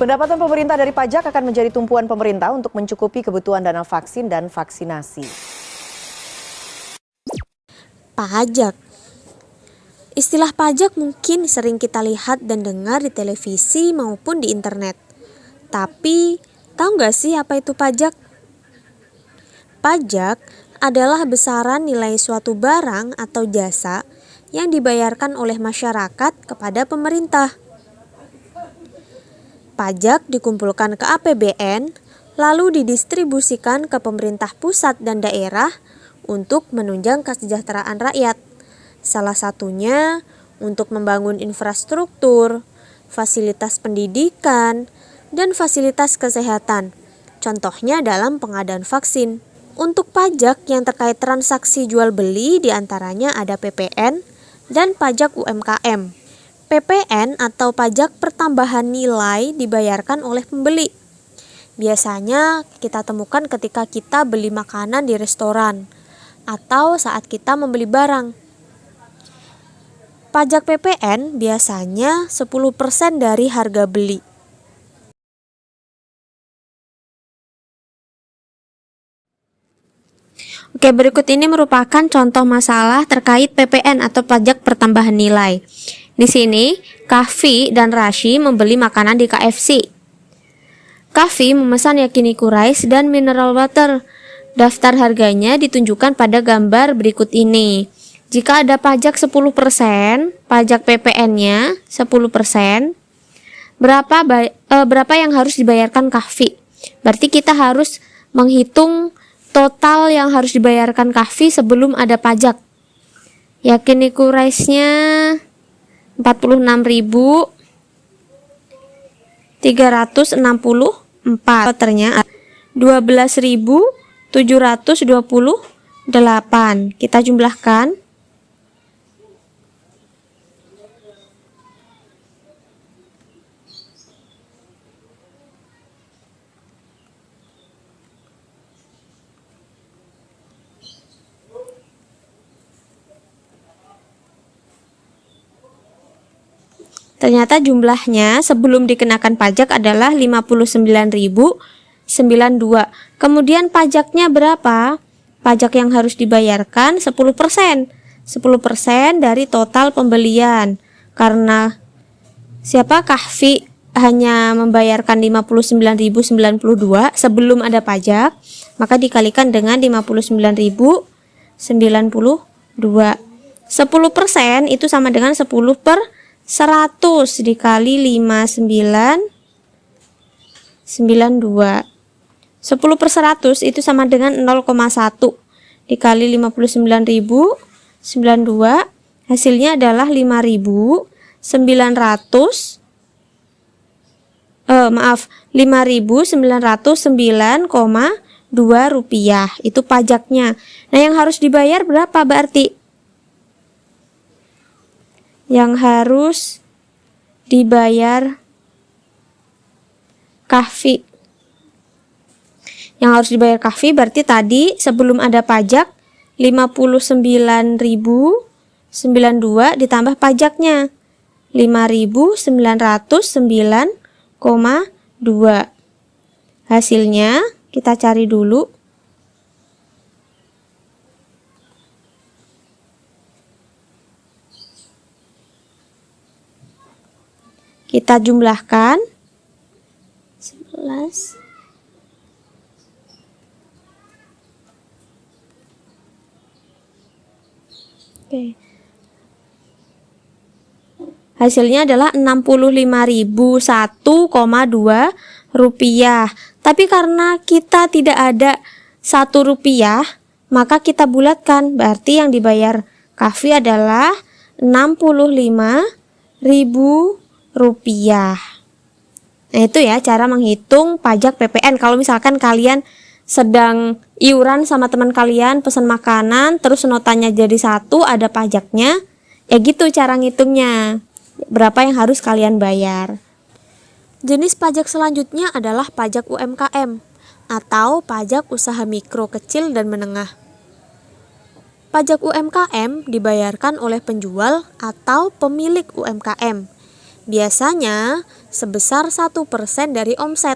Pendapatan pemerintah dari pajak akan menjadi tumpuan pemerintah untuk mencukupi kebutuhan dana vaksin dan vaksinasi. Pajak. Istilah pajak mungkin sering kita lihat dan dengar di televisi maupun di internet. Tapi, tahu nggak sih apa itu pajak? Pajak adalah besaran nilai suatu barang atau jasa yang dibayarkan oleh masyarakat kepada pemerintah. Pajak dikumpulkan ke APBN, lalu didistribusikan ke pemerintah pusat dan daerah untuk menunjang kesejahteraan rakyat. Salah satunya untuk membangun infrastruktur, fasilitas pendidikan, dan fasilitas kesehatan. Contohnya dalam pengadaan vaksin. Untuk pajak yang terkait transaksi jual beli diantaranya ada PPN dan pajak UMKM. PPN atau pajak pertambahan nilai dibayarkan oleh pembeli. Biasanya kita temukan ketika kita beli makanan di restoran atau saat kita membeli barang. Pajak PPN biasanya 10% dari harga beli. Oke, berikut ini merupakan contoh masalah terkait PPN atau pajak pertambahan nilai. Di sini, Kahfi dan Rashi membeli makanan di KFC. Kahfi memesan yakiniku rice dan mineral water. Daftar harganya ditunjukkan pada gambar berikut ini. Jika ada pajak 10%, pajak PPN-nya 10%, berapa yang harus dibayarkan Kahfi? Berarti kita harus menghitung total yang harus dibayarkan Kahfi sebelum ada pajak. Yakiniku rice-nya 46.364, ternyata 12.728. Kita jumlahkan. Ternyata jumlahnya sebelum dikenakan pajak adalah 59.092. Kemudian pajaknya berapa? Pajak yang harus dibayarkan 10%. 10% dari total pembelian. Karena Kahfi hanya membayarkan 59.092 sebelum ada pajak, maka dikalikan dengan 59.092. 10% itu sama dengan 10/100 dikali 5992. 10/100 itu sama dengan 0,1 dikali 59.092, hasilnya adalah 5.909,2 rupiah. Itu pajaknya. Nah, yang harus dibayar berapa berarti? Yang harus dibayar Kahfi. Yang harus dibayar Kahfi berarti tadi sebelum ada pajak 59.092 ditambah pajaknya 5.909,2. Hasilnya kita cari dulu. Kita jumlahkan 11. Oke. Hasilnya adalah 65.001,2 rupiah. Tapi karena kita tidak ada 1 rupiah, maka kita bulatkan. Berarti yang dibayar Kahfi adalah 65.000 rupiah. Nah, itu ya cara menghitung pajak PPN. Kalau misalkan kalian sedang iuran sama teman kalian, pesan makanan, terus notanya jadi 1, ada pajaknya, ya gitu cara ngitungnya. Berapa yang harus kalian bayar. Jenis pajak selanjutnya adalah pajak UMKM atau pajak usaha mikro, kecil, dan menengah. Pajak UMKM dibayarkan oleh penjual atau pemilik UMKM. Biasanya sebesar 1% dari omset.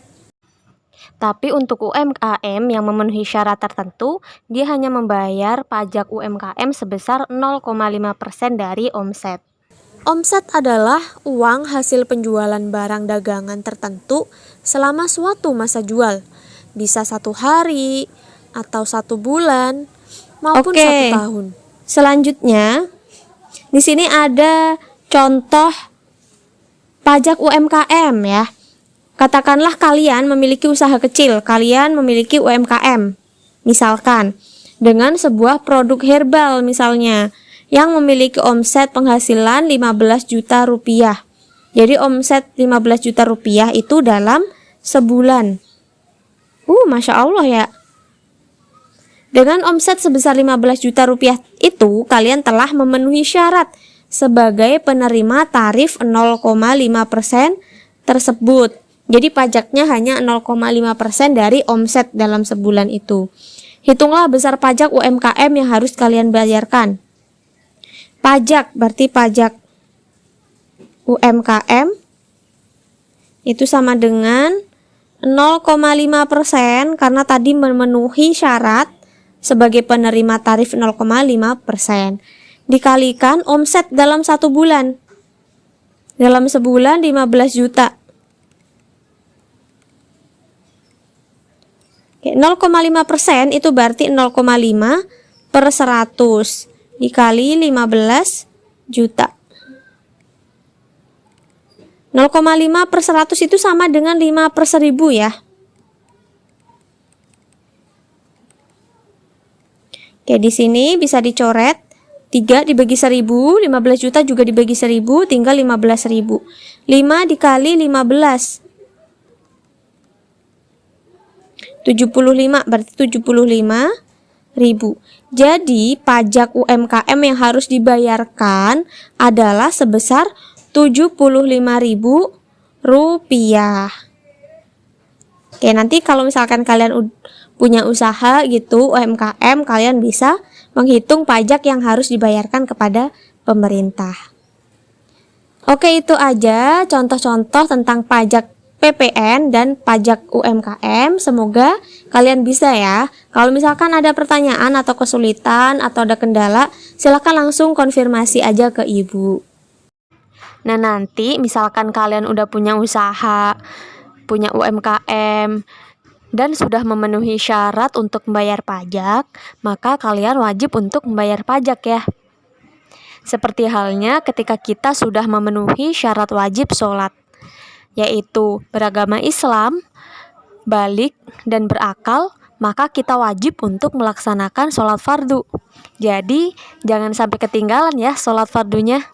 Tapi untuk UMKM yang memenuhi syarat tertentu, dia hanya membayar pajak UMKM sebesar 0,5% dari omset. Omset adalah uang hasil penjualan barang dagangan tertentu selama suatu masa jual. Bisa 1 hari, atau 1 bulan, maupun 1 tahun. Selanjutnya, di sini ada contoh pajak UMKM ya. Katakanlah kalian memiliki usaha kecil, kalian memiliki UMKM, misalkan dengan sebuah produk herbal misalnya, yang memiliki omset penghasilan 15 juta rupiah. Jadi omset 15 juta rupiah itu dalam sebulan. Masya Allah ya. Dengan omset sebesar 15 juta rupiah itu, kalian telah memenuhi syarat sebagai penerima tarif 0,5% tersebut. Jadi pajaknya hanya 0,5% dari omset dalam sebulan itu. Hitunglah besar pajak UMKM yang harus kalian bayarkan. Pajak berarti pajak UMKM itu sama dengan 0,5% karena tadi memenuhi syarat sebagai penerima tarif 0,5%. Dikalikan omset dalam 1 bulan. Dalam sebulan 15 juta. 0,5% itu berarti 0,5 per 100 dikali 15 juta. 0,5 per 100 itu sama dengan 5 per 1000 ya. Di sini bisa dicoret 3 dibagi 1000, 15 juta juga dibagi 1000, tinggal 15.000. 5 dikali 15. 75 berarti 75.000. Jadi pajak UMKM yang harus dibayarkan adalah sebesar 75.000 rupiah. Nanti kalau misalkan kalian punya usaha gitu UMKM, kalian bisa menghitung pajak yang harus dibayarkan kepada pemerintah. Itu aja contoh-contoh tentang pajak PPN dan pajak UMKM. Semoga kalian bisa ya. Kalau misalkan ada pertanyaan atau kesulitan atau ada kendala, silakan langsung konfirmasi aja ke ibu. Nah, nanti misalkan kalian udah punya usaha, punya UMKM, dan sudah memenuhi syarat untuk membayar pajak, maka kalian wajib untuk membayar pajak ya. Seperti halnya ketika kita sudah memenuhi syarat wajib sholat, yaitu beragama Islam, balik, dan berakal, maka kita wajib untuk melaksanakan sholat fardu. Jadi, jangan sampai ketinggalan ya sholat fardunya.